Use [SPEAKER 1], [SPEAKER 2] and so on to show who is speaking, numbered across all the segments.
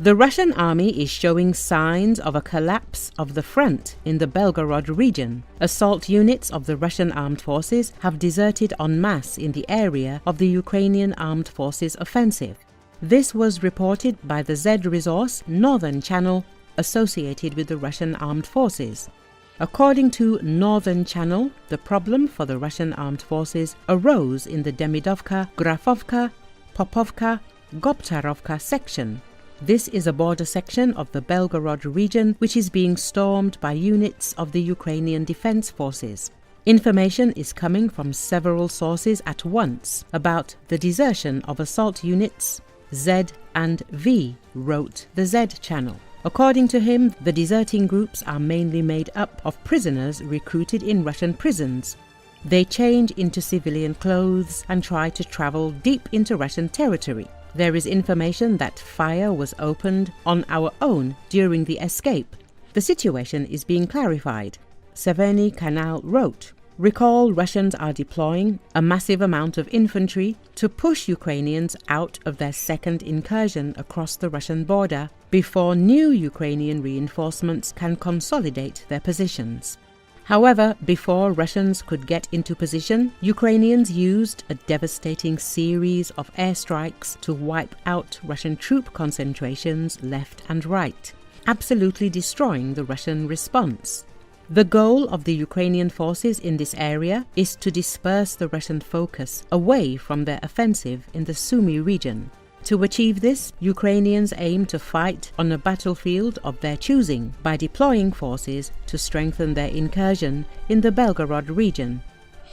[SPEAKER 1] The Russian army is showing signs of a collapse of the front in the Belgorod region. Assault units of the Russian armed forces have deserted en masse in the area of the Ukrainian Armed Forces offensive. This was reported by the Z Resource Northern Channel associated with the Russian armed forces. According to Northern Channel, the problem for the Russian armed forces arose in the Demidovka, Grafovka, Popovka, Goptarovka section. This is a border section of the Belgorod region which is being stormed by units of the Ukrainian Defense Forces. Information is coming from several sources at once about the desertion of assault units. Z and V, wrote the Z channel. According to him, the deserting groups are mainly made up of prisoners recruited in Russian prisons. They change into civilian clothes and try to travel deep into Russian territory. There is information that fire was opened on our own during the escape. The situation is being clarified. Severny Kanal wrote, "Recall Russians are deploying a massive amount of infantry to push Ukrainians out of their second incursion across the Russian border before new Ukrainian reinforcements can consolidate their positions." However, before Russians could get into position, Ukrainians used a devastating series of airstrikes to wipe out Russian troop concentrations left and right, absolutely destroying the Russian response. The goal of the Ukrainian forces in this area is to disperse the Russian focus away from their offensive in the Sumy region. To achieve this, Ukrainians aim to fight on a battlefield of their choosing by deploying forces to strengthen their incursion in the Belgorod region.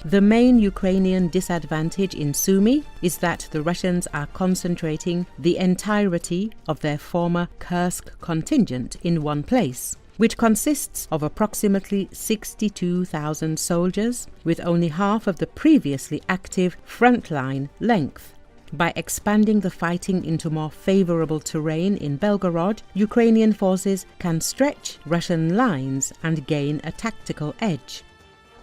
[SPEAKER 1] The main Ukrainian disadvantage in Sumy is that the Russians are concentrating the entirety of their former Kursk contingent in one place, which consists of approximately 62,000 soldiers with only half of the previously active Frontline length. By expanding the fighting into more favorable terrain in Belgorod, Ukrainian forces can stretch Russian lines and gain a tactical edge.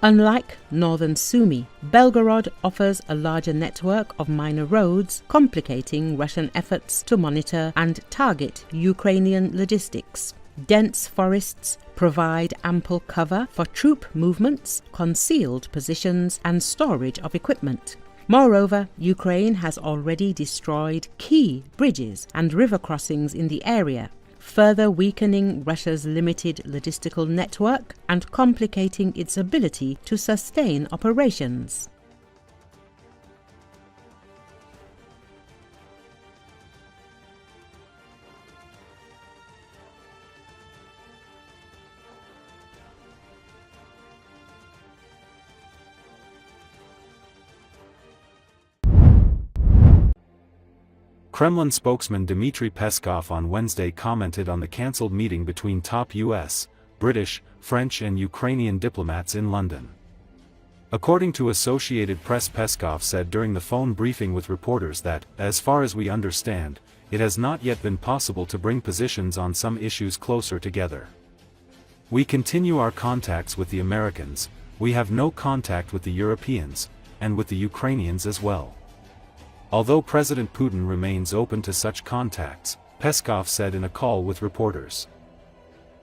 [SPEAKER 1] Unlike northern Sumy, Belgorod offers a larger network of minor roads, complicating Russian efforts to monitor and target Ukrainian logistics. Dense forests provide ample cover for troop movements, concealed positions, and storage of equipment. Moreover, Ukraine has already destroyed key bridges and river crossings in the area, further weakening Russia's limited logistical network and complicating its ability to sustain operations.
[SPEAKER 2] Kremlin spokesman Dmitry Peskov on Wednesday commented on the cancelled meeting between top US, British, French and Ukrainian diplomats in London. According to Associated Press, Peskov said during the phone briefing with reporters that, as far as we understand, it has not yet been possible to bring positions on some issues closer together. We continue our contacts with the Americans, we have no contact with the Europeans, and with the Ukrainians as well. Although President Putin remains open to such contacts, Peskov said in a call with reporters.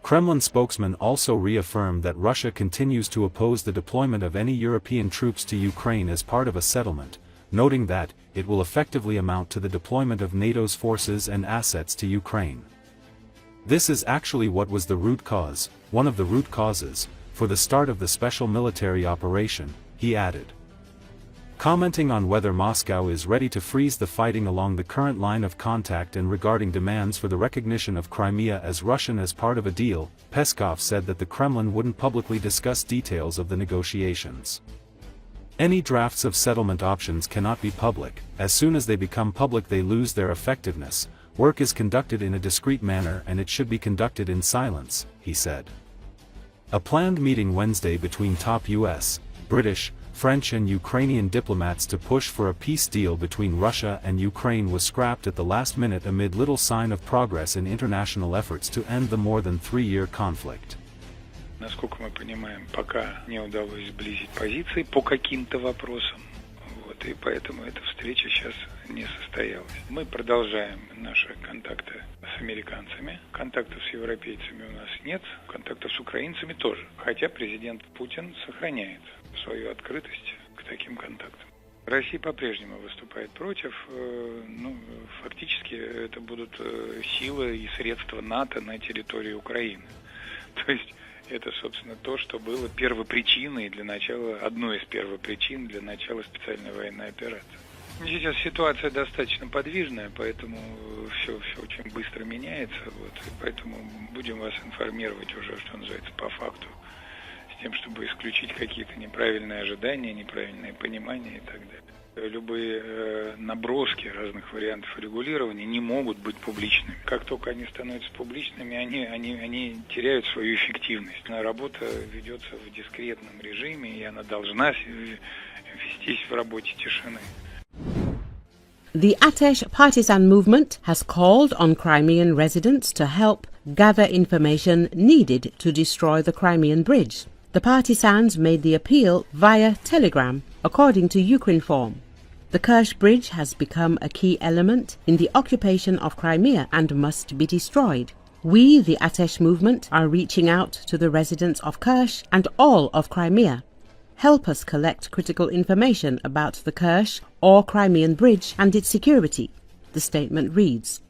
[SPEAKER 2] Kremlin spokesman also reaffirmed that Russia continues to oppose the deployment of any European troops to Ukraine as part of a settlement, noting that it will effectively amount to the deployment of NATO's forces and assets to Ukraine. This is actually what was the root cause, one of the root causes, for the start of the special military operation, he added. Commenting on whether Moscow is ready to freeze the fighting along the current line of contact and regarding demands for the recognition of Crimea as Russian as part of a deal, Peskov said that the Kremlin wouldn't publicly discuss details of the negotiations. Any drafts of settlement options cannot be public. As soon as they become public they lose their effectiveness. Work is conducted in a discreet manner and it should be conducted in silence, he said. A planned meeting Wednesday between top US, British, French and Ukrainian diplomats to push for a peace deal between Russia and Ukraine was scrapped at the last minute amid little sign of progress in international efforts to end the more than 3-year conflict.
[SPEAKER 3] Насколько мы понимаем, пока не удалось сблизить позиции по каким-то вопросам. Вот, и поэтому эта встреча сейчас не состоялась. Мы продолжаем наши контакты с американцами. Контактов с европейцами у нас нет, контактов с украинцами тоже. Хотя президент Путин сохраняет свою открытость к таким контактам. Россия по-прежнему выступает против. Фактически это будут силы и средства НАТО на территории Украины. То есть это, собственно, то, что было первопричиной для начала, одной из первопричин для начала специальной военной операции. Сейчас ситуация достаточно подвижная, поэтому все очень быстро меняется. Вот, и поэтому будем вас информировать уже, что называется, по факту, с тем, чтобы исключить какие-то неправильные ожидания, неправильные понимания и так далее. Любые наброски разных вариантов регулирования не могут быть публичными. Как только они становятся публичными, они теряют свою эффективность. Работа ведется в дискретном режиме, и она должна вестись в работе тишины.
[SPEAKER 1] The Atesh partisan movement has called on Crimean residents to help gather information needed to destroy the Crimean bridge. The partisans made the appeal via telegram, according to Ukrinform. The Kerch bridge has become a key element in the occupation of Crimea and must be destroyed. We, the Atesh movement, are reaching out to the residents of Kerch and all of Crimea. Help us collect critical information about the Kerch or Crimean bridge and its security, the statement reads.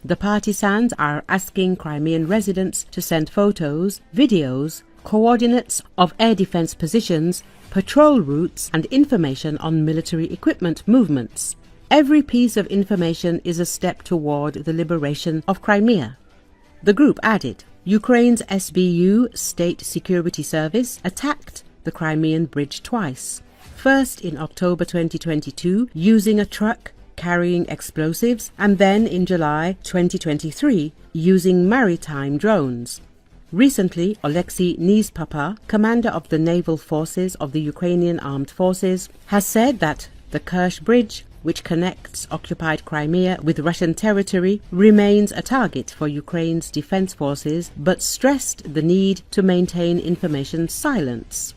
[SPEAKER 1] The partisans are asking Crimean residents to send photos, videos, coordinates of air defense positions, patrol routes and information on military equipment movements. Every piece of information is a step toward the liberation of Crimea. The group added, Ukraine's SBU, State Security Service, attacked the Crimean bridge twice. First in October 2022 using a truck carrying explosives, and then in July 2023 using maritime drones. Recently, Oleksiy Nizpapa, commander of the naval forces of the Ukrainian Armed Forces, has said that the Kerch bridge, which connects occupied Crimea with Russian territory, remains a target for Ukraine's defense forces, but stressed the need to maintain information silence.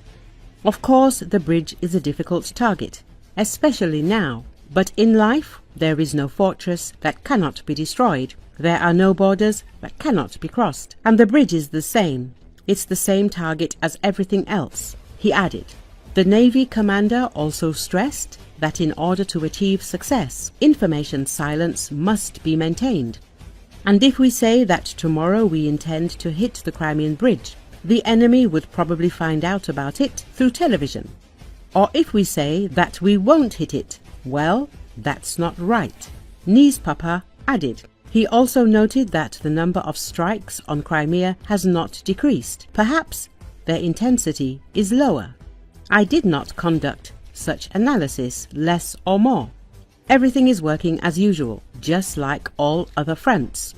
[SPEAKER 1] Of course, the bridge is a difficult target, especially now. But in life, there is no fortress that cannot be destroyed. There are no borders that cannot be crossed. And the bridge is the same. It's the same target as everything else, he added. The Navy commander also stressed that in order to achieve success, information silence must be maintained. And if we say that tomorrow we intend to hit the Crimean bridge, the enemy would probably find out about it through television. Or if we say that we won't hit it, well, that's not right, Nizpapa added. He also noted that the number of strikes on Crimea has not decreased. Perhaps their intensity is lower. I did not conduct such analysis, less or more. Everything is working as usual, just like all other fronts.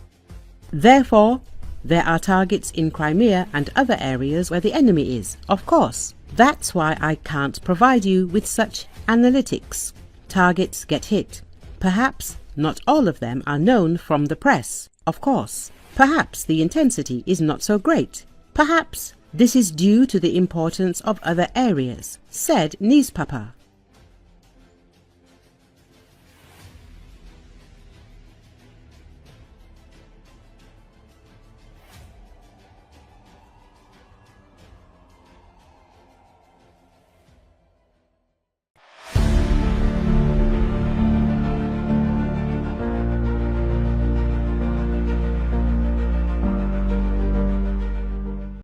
[SPEAKER 1] Therefore, there are targets in Crimea and other areas where the enemy is, of course. That's why I can't provide you with such analytics. Targets get hit. Perhaps not all of them are known from the press, of course. Perhaps the intensity is not so great. Perhaps this is due to the importance of other areas, said Nizpapa.